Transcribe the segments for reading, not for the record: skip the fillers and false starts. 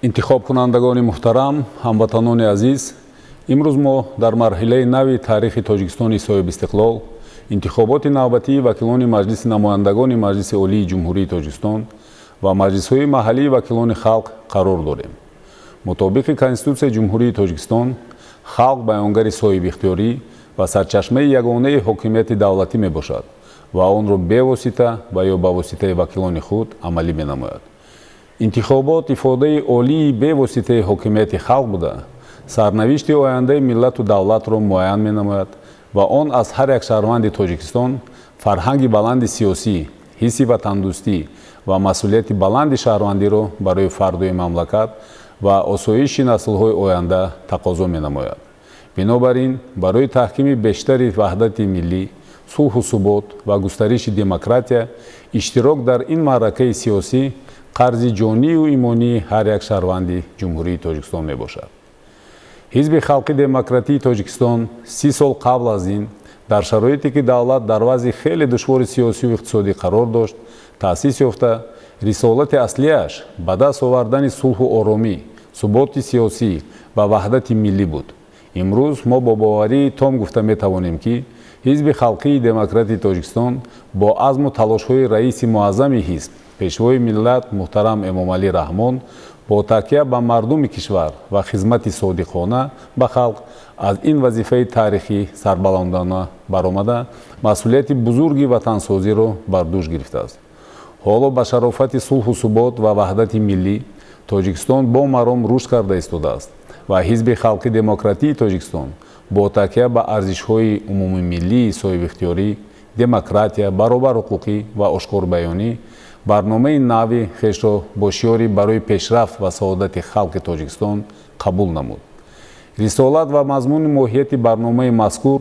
интихобкунандагони муҳтарам, ҳамватанони азиз, имрӯз мо дар марҳилаи нави таърихи Тоҷикистони соҳибистиқлол интихоботи навбатии вакилони Маҷлиси намояндагони Маҷлиси Олии Ҷумҳурии Тоҷикистон ва маҷлисҳои маҳаллии вакилони халқ қарор дорем. мутобиқи Конститутсияи Ҷумҳурии Тоҷикистон, халқ баёнгари соҳибихтиёрӣ ва сарчашмаи ягонаи ҳокимияти давлатӣ мебошад ва онро бевосита ва ё ба воситаи вакилони худ амалӣ менамояд. интихобот ифодаи олии бевоситаи ҳокимияти халқ буда, сарнавишти ояндаи миллату давлатро муайян менамояд ва он аз ҳар як шаҳрванди Тоҷикистон фарҳанги баланди сиёсӣ, ҳисси ватандӯстӣ ва масъулияти баланди шаҳрвандиро барои фардои мамлакат ва осоиши наслҳои оянда тақозо менамояд. бинобар ин барои таҳкими бештари ваҳдати миллӣ, сулҳу субот ва густариши демократия иштирок дар ин маъракаи сиёсӣ қарзи ҷонию имонии ҳар як шаҳрванди ҷумҳурии Тоҷикистон мебошад. ҳизби халқи демократии Тоҷикистон 30 сол қабл аз ин дар шароите ки давлат дар вазъи хеле душвори сиёсию иқтисодӣ қарор дошт, таъсис ёфта, рисолати аслияш ба даст овардани сулҳу оромӣ, суботи сиёсӣ ва ваҳдати миллӣ буд. имрӯз мо бо боварии том гуфта метавонем ки ҳизби халқии демократии Тоҷикистон бо азму талошҳои раиси муаззами ҳизб, пешвои миллат муҳтарам Эмомалӣ Раҳмон, бо такя ба мардуми кишвар ва хизмати содиқона ба халқ аз ин вазифаи таърихӣ сарбаландона баромада масъулияти бузурги ватансозиро бар дӯш гирифтааст. ҳоло ба шарофати сулҳу субот ва ваҳдати миллӣ Тоҷикистон бо маром рушд карда истодааст ва ҳизби халқи демократии Тоҷикистон бо такя ба арзишҳои умумимиллии соҳибихтиёрӣ, демократия, баробарҳуқуқӣ ва ошкорбаёнӣ барномаи нави хешро бо шиёри барои пешрафт ва саодати халқи Тоҷикистон қабул намуд. рисолат ва мазмуни моҳияти барномаи мазкур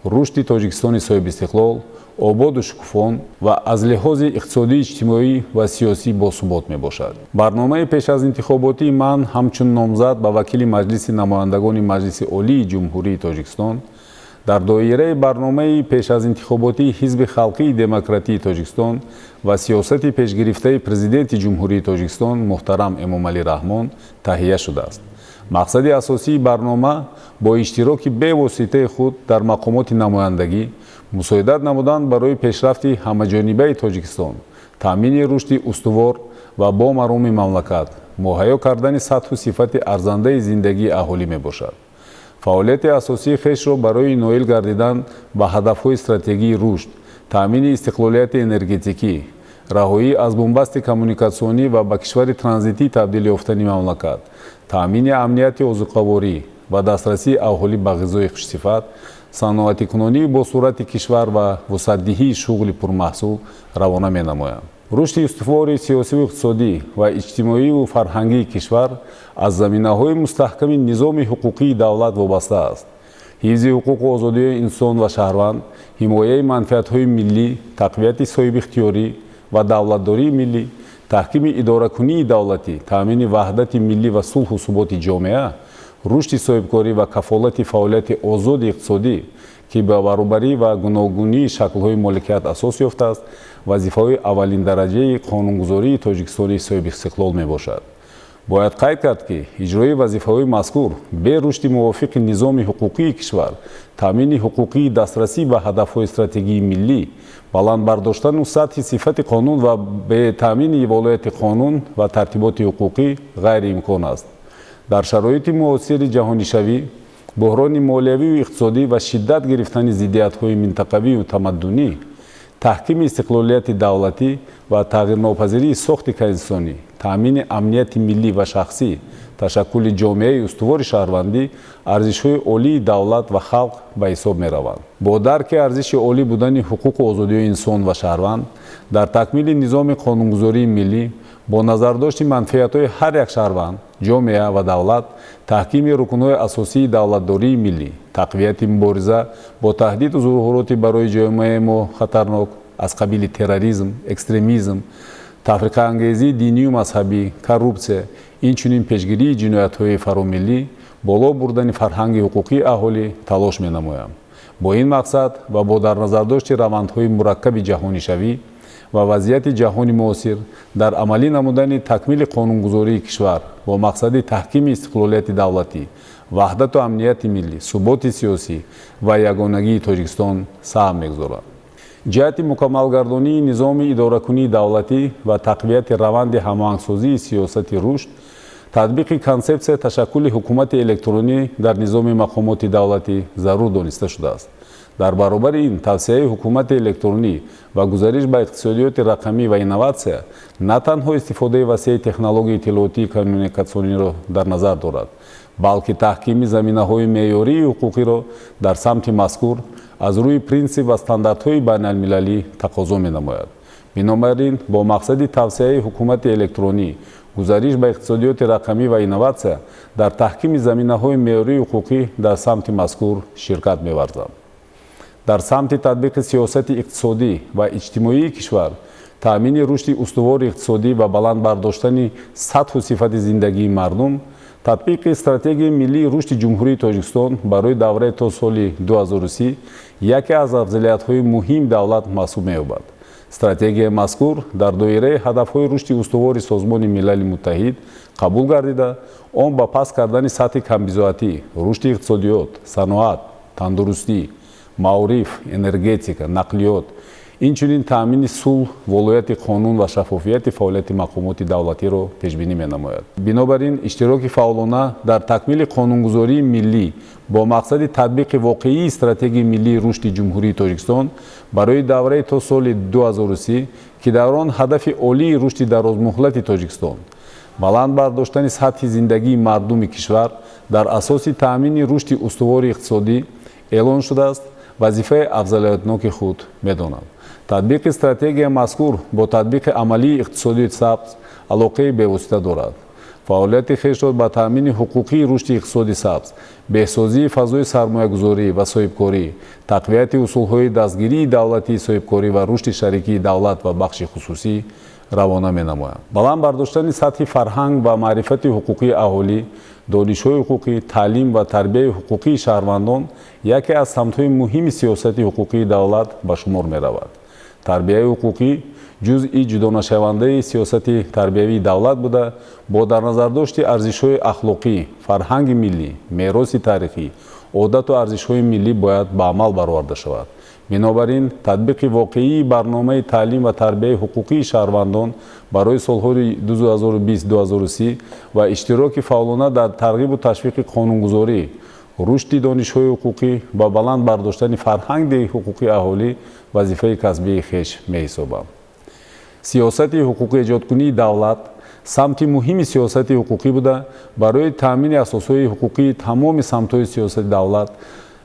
рушди Тоҷикистони соҳибистиқлол, ободу шукуфон ва аз лиҳози иқтисодӣ, иҷтимоӣ ва сиёсӣ босубот мебошад. барномаи пеш аз интихоботии ман ҳамчун номзад ба вакили Маҷлиси намояндагони Маҷлиси Олии Ҷумҳурии Тоҷикистон дар доираи барномаи пеш аз интихоботии ҳизби халқии демократии Тоҷикистон ва сиёсати пешгирифтаи президенти Ҷумҳурии Тоҷикистон муҳтарам Эмомалӣ Раҳмон таҳия шудааст. мақсади асосии барнома бо иштироки бевоситаи худ дар мақомоти намояндагӣ мусоидат намудан барои пешрафти ҳамаҷонибаи Тоҷикистон, таъмини рушди устувор ва бомароми мамлакат, муҳайё кардани сатҳу сифати арзандаи зиндагии аҳолӣ мебошад. фаъолияти асосии хешро барои ноил гардидан ба ҳадафҳои стратегии рушд, таъмини истиқлолияти энергетикӣ, раҳоӣ аз бумбасти коммуникатсионӣ ва ба кишвари транзитӣ табдил ёфтани мамлакат, таъмини амнияти озуқаворӣ ва дастрасии аҳолӣ ба ғизои хушсифат, саноатикунонии босурати кишвар ва вусъатдиҳии шуғли пурмаҳсул равона менамоянд. рушди устувори сиёсиву иқтисодӣ ва иҷтимоиву фарҳангии кишвар аз заминаҳои мустаҳками низоми ҳуқуқии давлат вобаста аст. ҳифзи ҳуқуқу озодиҳои инсон ва шаҳрванд, ҳимояи манфиатҳои миллӣ, тақвияти соҳибихтиёрӣ ва давлатдории миллӣ, таҳкими идоракунии давлатӣ, таъмини ваҳдати миллӣ ва сулҳу суботи ҷомеа, рушди соҳибкорӣ ва кафолати фаъолияти озоди иқтисодӣ ки ба баробарӣ ва гуногунии шаклҳои моликият асос ёфтааст, вазифаҳои аввалиндараҷаи қонунгузории Тоҷикистони соҳибистиқлол мебошад. бояд қайд кард ки иҷрои вазифаҳои мазкур бе рушди мувофиқи низоми ҳуқуқии кишвар, таъмини ҳуқуқии дастрасӣ ба ҳадафҳои стратегии миллӣ, баландбардоштану сатҳи сифати қонун ва бе таъмини волояти қонун ва тартиботи ҳуқуқӣ ғайриимкон аст. дар шароити муосири ҷаҳонишавӣ, буҳрони молиявию иқтисодӣ ва шиддат гирифтани зиддиятҳои минтақавию тамаддунӣ, таҳкими истиқлолияти давлатӣ ва тағйирнопазирии сохти конститутсионӣ, таъмини амнияти миллӣ ва шахсӣ, ташаккули ҷомеаи устувори шаҳрвандӣ, арзишҳои олии давлат ва халқ ба ҳисоб мераванд. бо дарки арзиши олӣ будани ҳуқуқу озодиҳои инсон ва шаҳрванд дар такмили низоми қонунгузории миллӣ, бо назардошти манфиатҳои ҳар як шаҳрванд, ҷомеа ва давлат, таҳкими рукунҳои асосии давлатдории миллӣ, тақвияти мубориза бо таҳдиду зуҳуроти барои ҷомеаи мо хатарнок аз қабили терроризм, экстремизм, тафриқаангезии динию мазҳабӣ, коррупсия, инчунин пешгирии ҷиноятҳои фаромиллӣ, боло бурдани фарҳанги ҳуқуқии аҳолӣ талош менамоям. бо ин мақсад ва бо дар назардошти равандҳои мураккаби ҷаҳонишавӣ و وضعیت جهانی معاصر در عملی نمودن تکمیل قانونگذاری کشور با مقصد تحکیم استقلالیت دولتی، وحدت و امنیت ملی، ثبات سیاسی و یگانگی تاجیکستان سهم می‌گذارد. جهت مکمل گردانی نظام اداره‌کنی دولتی و تقویت روند هماهنگسازی سیاست رشد، تطبیق کنسپسیای تشکل حکومت الکترونی در نظام مقامات دولتی ضرور دانسته شده است. در برابر این توسعه حکومت الکترونی و گزارش به اقتصادیات رقمی و اینوواسیا نه تنها استفاده وسیع تکنولوژی اطلاعاتی کمیونیکاسیونی را در نظر دارد، بلکه تحکیم زمینه‌های معیاری حقوقی را در سمت مذکور از روی پرینسیپ و استانداردهای بین‌المللی تقاضا می‌نماید. بنابراین با مقصد توسعه حکومت الکترونی، گزارش به اقتصادیات رقمی و اینوواسیا در تحکیم زمینه‌های معیاری حقوقی در سمت مذکور شرکت می‌ورزم. در سمت تطبیق سیاست اقتصادی و اجتماعی کشور، تأمین رشد استوار اقتصادی و بلند برداشتن سطح و صفت زندگی مردم، تطبیق استراتژی ملی رشد جمهوری تاجیکستان برای دوره تا سال 2030 یکی از افضلیت‌های مهم دولت محسوب می‌یابد. استراتژی مذکور در دایره هدف‌های رشد استوار سازمان ملل متحد قبول گردیده، آن با پس کردن سطح کمبزاعتی، رشد اقتصادیات، صنعت، تندرستی، معارف، انرژتیکا، نقلیات، اینچنین تأمین صلح، ولایت قانون و شفافیت فعالیت مقامات دولتی را پیش بینی می‌نماید. بنابراین اشتراک فعالانه در تکمیل قانونگذاری ملی با مقصد تطبیق واقعی استراتژی ملی رشد جمهوری تاجیکستان برای دوره تا سال 2030 که در آن هدف عالی رشد درازمهلت تاجیکستان، بلند برداشتن سطح زندگی مردم کشور در اساس تأمین رشد استوار اقتصادی اعلان شده است، وظیفه افضلیتناک خود می‌دانند. تطبیق استراتژی مذکور با تطبیق عملی اقتصادی سبز علاقه بی‌واسطه دارد. فعالیت خویش را به تأمین حقوقی رشد اقتصادی سبز، بهسازی فضای سرمایه‌گذاری و صاحبکاری، تقویت اصول‌های دستگیری دولتی صاحبکاری و رشد شریکی دولت و بخش خصوصی روانه می‌نماید. بلند برداشتن سطح فرهنگ و معرفت حقوقی اهالی، دانش‌های حقوقی، تعلیم و تربیت حقوقی شهروندان یکی از سمت‌های مهم سیاست حقوقی دولت به شمار می‌رود. تربیت حقوقی جزئی جدا نشونده سیاست تربیوی دولت بوده، با در نظر داشت ارزش‌های اخلاقی، فرهنگ ملی، میراث تاریخی، عادت و ارزش‌های ملی باید به عمل برآورده شود. بنابراین تطبیق واقعی برنامه تعلیم و تربیت حقوقی شهروندان برای سال‌های 2020-2030 و اشتراک فعالانه در ترغیب و تشویق قانونگذاری، رشد دانش‌های حقوقی با بلند برداشتن فرهنگ حقوقی اهالی وظیفه کسبی خویش می‌حسابم. سیاست حقوقی ایجادکنی دولت سمت مهم سیاست حقوقی بوده، برای تأمین اساس‌های حقوقی تمام سمت‌های سیاست دولت،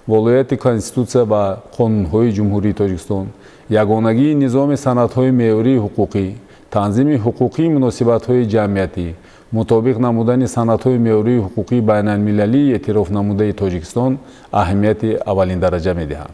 ولایت کنستیتوسیا و قانون‌های جمهوری تاجیکستان، یگانگی نظام سندهای معیاری حقوقی، تنظیم حقوقی مناسبت‌های جمعیتی، مطابق نمودن سندهای معیاری حقوقی بین‌المللی اعتراف نموده تاجیکستان اهمیت اولین درجه می‌دهند.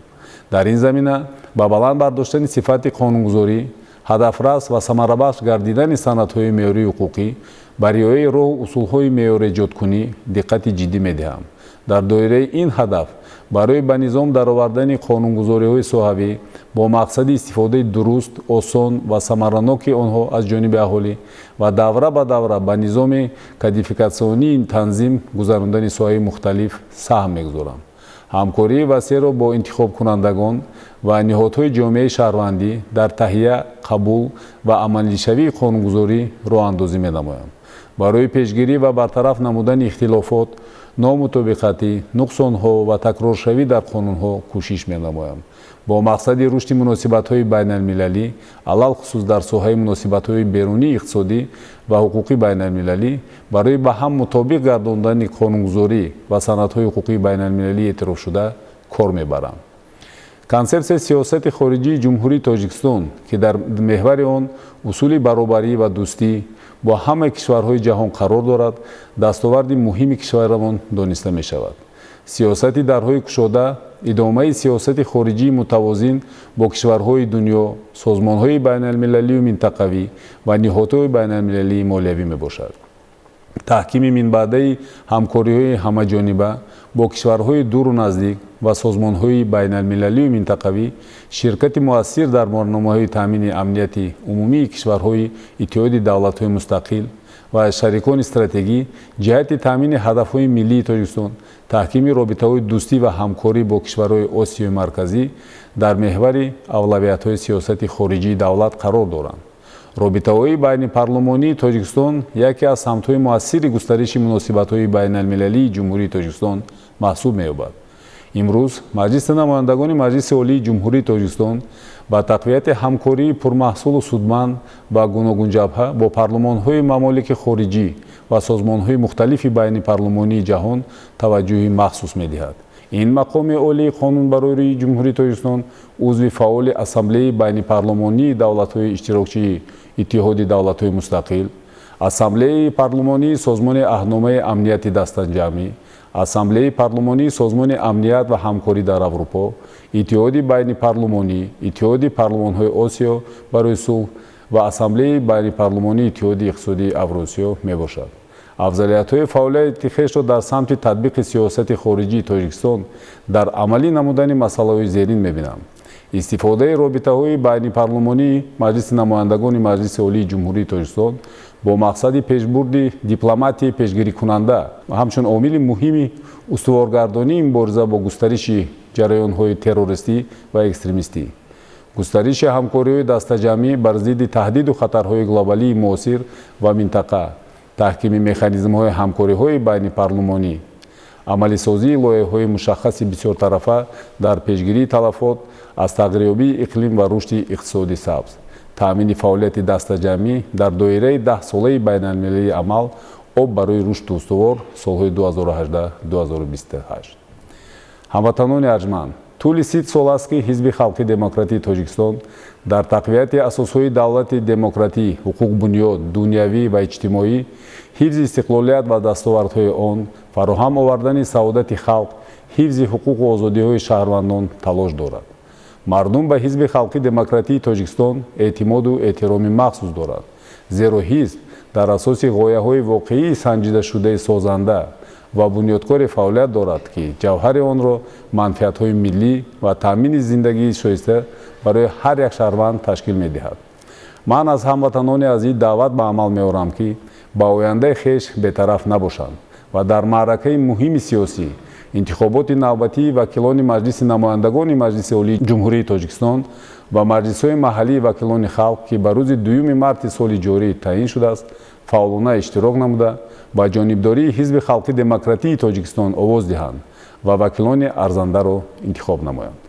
در این زمینه با بلند برداشتن صفت قانونگذاری، هدفرس و ثمره‌بخش گردیدن سندهای معیاری حقوقی، بر رعایت راه و اصول‌های معیار ایجادکنی دقت جدی می‌دهم. در دایره این هدف برای به نظام درآوردن قانونگذاری‌های ساحوی با مقصد استفاده درست، آسان و ثمره‌ناک آنها از جانب اهالی و دوره به دوره به نظام کدیفیکاسیونی تنظیم گذراندن ساحه‌های مختلف سهم می‌گذارم. همکاری وسیع را با انتخاب کنندگان و نهادهای جامعه شهروندی در تهیه، قبول و عملی‌شوی قانونگذاری راه اندازی می‌نمایم. برای پیشگیری و برطرف نمودن اختلافات، نامطابقتی، نقصان‌ها و تکرارشوی در قانون‌ها کوشش می‌نمایم. با مقصد رشد مناسبت‌های بین‌المللی، علل خصوص در ساحه مناسبت‌های بیرونی اقتصادی و حقوقی بین‌المللی، برای به هم مطابق گرداندن قانونگذاری و سندهای حقوقی بین‌المللی اعتراف شده کار می‌برم. کنسپسیای سیاست خارجی جمهوری تاجیکستان که در محور آن اصول برابری و دوستی با همه کشورهای جهان قرار دارد، دستاورد مهم کشورمان دانسته می شود. سیاستی درهای گشوده، ادامه سیاست خارجی متوازن با کشورهای دنیا، سازمانهای بین‌المللی و منطقوی و نهادهای بین‌المللی مالیوی می باشد. تحکیم من بعده همکاری‌های همه‌جانبه бо кишварҳои дуру наздик ва созмонҳои байналмилалию минтақавӣ ширкати муассир дар барномаҳои таъмини амнияти умумии кишварҳои иттиҳоди давлатҳои мустақил ва шарикони стратегӣ ҷиҳати таъмини ҳадафҳои миллии Тоҷикистон таҳкими робитаҳои дӯстӣ ва ҳамкорӣ бо кишварҳои Осиёи Марказӣ дар меҳвари авлавиятҳои сиёсати хориҷии давлат қарор доранд. робитаҳои байнипарлумонии Тоҷикистон яке аз самтҳои муассири густариши муносибатҳои байналмилалии Ҷумҳурии Тоҷикистон маҳсуб меёбад. имрӯз Маҷлиси намояндагони Маҷлиси Олии Ҷумҳурии Тоҷикистон ба тақвияти ҳамкории пурмаҳсулу судманд ба гуногун ҷабҳа бо парлумонҳои мамолики хориҷӣ ва созмонҳои мухталифи байнипарлумонии ҷаҳон таваҷҷӯҳи махсус медиҳад. ин мақоми олии қонунбарории Ҷумҳурии Тоҷикистон узви фаъоли ассамблеи байнипарлумонии давлатҳои иштирокчии иттиҳоди давлатҳои мустақил, ассамблеи парлумонии созмони аҳдномаи амнияти дастанҷамӣ, ассамблеи парлумонии созмони амният ва ҳамкорӣ дар Аврупо, иттиҳоди байнипарлумонӣ, иттиҳоди парлумонҳои Осиё барои сулҳ ва ассамблеи байнипарлумонии иттиҳоди иқтисодии Авросиё мебошад. афзалиятҳои фаъолияти хешро дар самти татбиқи сиёсати хориҷии Тоҷикистон дар амалӣ намудани масъалаҳои зерин мебинам. истифодаи робитаҳои байнипарлумонии Маҷлиси намояндагони Маҷлиси Олии Ҷумҳурии Тоҷикистон бо мақсади пешбурди дипломатияи пешгирикунанда ва ҳамчун омили муҳими устуворгардонии мубориза бо густариши ҷараёнҳои террористӣ ва экстремистӣ, густариши ҳамкориҳои дастаҷамӣ бар зидди таҳдиду хатарҳои глобалии муосир ва минтақа, таҳкими механизмҳои ҳамкориҳои байнипарлумонӣ, амалисозии лоиҳаҳои мушаххаси бисёртарафа дар пешгирии талафот аз тағйирёбии иқлим ва рушди иқтисоди сабз, таъмини фаъолияти дастаҷамӣ дар доираи 10-солаи байналмилалии амал об барои рушди устувор солҳои 2018-2028. ҳамватанони арҷманд, тӯли 30 сол аст ки Ҳизби Халқи Демократии Тоҷикистон дар тақвияти асосҳои давлати демократӣ, ҳуқуқбунёд, дунявӣ ва иҷтимоӣ, ҳифзи истиқлолият ва дастовардҳои он, фароҳам овардани саодати халқ, ҳифзи ҳуқуқу озодиҳои шаҳрвандон талош дорад. мардум ба Ҳизби Халқи Демократии Тоҷикистон эътимоду эҳтироми махсус дорад, зеро ҳизб дар асоси ғояҳои воқеии санҷидашудаи созанда ва бунёдкори фаъолият дорад, ки ҷавҳари онро манфиатҳои миллӣ ва таъмини зиндагии шоиста барои ҳар як шаҳрванд ташкил медиҳад. ман аз ҳамватанони азиз даъват ба амал меорам, ки ба ояндаи хеш бетараф набошанд ва дар маъракаи муҳими сиёсӣ, интихоботи навбатии вакилони Маҷлиси намояндагони Маҷлиси Олии Ҷумҳурии Тоҷикистон ва маҷлисҳои маҳаллии вакилони халқ, ки ба рӯзи 2 марти соли ҷорӣ таъин шудааст, фаъолона иштирок намуда ба ҷонибдории Ҳизби Халқи Демократии Тоҷикистон овоз диҳанд ва вакилони арзандаро интихоб намоянд.